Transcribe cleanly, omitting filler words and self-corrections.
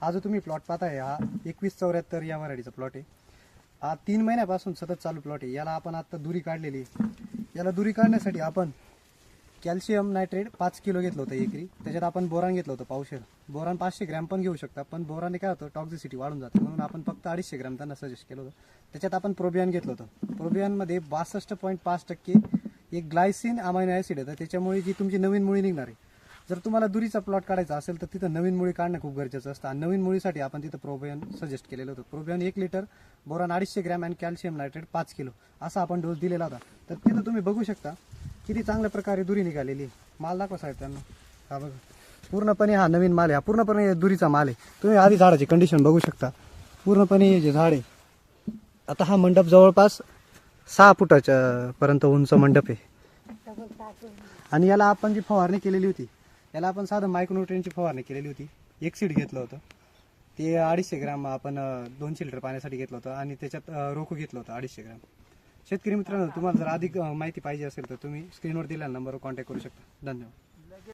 हा जो तुम्ही प्लॉट पाहताय हा 2174 या व्हरायटीचा प्लॉट आहे. हा 3 महिन्यापासून सतत चालू प्लॉट आहे. याला आपण आता दुरी काढलेली आहे. याला दुरी काढण्यासाठी आपण कॅल्शियम नायट्रेट 5 किलो घेतलं होतं एकरी. त्याच्यात आपण बोरान घेतलं होतं पावशेर. बोरान 500 ग्रॅम पण घेऊ शकता, पण बोराने काय होतं टॉक्झिसिटी वाढून जाते, म्हणून आपण फक्त 250 ग्रॅम त्यांना सजेस्ट केलं होतं. त्याच्यात आपण प्रोबियन घेतलं होतं. प्रोबियनमध्ये 62.5% एक ग्लायसिन अमायनो ॲसिड आहे. त्याच्यामुळे जी तुमची नवीन मुळी निघणार आहे. जर तुम्हाला दुरीचा प्लॉट काढायचा असेल तर तिथं नवीन मुळी काढणं खूप गरजेचं असतं. आणि नवीन मुळीसाठी आपण तिथं प्रोबियन सजेस्ट केलेलं होतं. प्रोबियन 1 लिटर, बोरान 250 ग्रॅम आणि कॅल्शियम नायट्रेट 5 किलो असा आपण डोस दिलेला होता. तर तिथं तुम्ही बघू शकता किती चांगल्या प्रकारे दुरी निघालेली आहे. माल दाखवा साहेब त्यांना. हा बघा, पूर्णपणे हा नवीन माल आहे. हा पूर्णपणे दुरीचा माल आहे. तुम्ही आधी झाडाची कंडिशन बघू शकता. पूर्णपणे हे जे झाड आहे, आता हा मंडप जवळपास 6 फुटाच्या पर्यंत उंच मंडप आहे. आणि याला आपण जी फवारणी केलेली होती, याला आपण साधं मायक्रोन्यूट्रियनची फवारणी केलेली होती. एक सीड घेतलं होतं, ते 250 ग्रॅम आपण 200 लिटर पाण्यासाठी घेतलं होतं. आणि त्याच्यात रोको घेतलं होतं 250 ग्रॅम. शेतकरी मित्रांनो, तुम्हाला जर अधिक माहिती पाहिजे असेल तर तुम्ही स्क्रीनवर दिलेल्या नंबरवर कॉन्टॅक्ट करू शकता. धन्यवाद.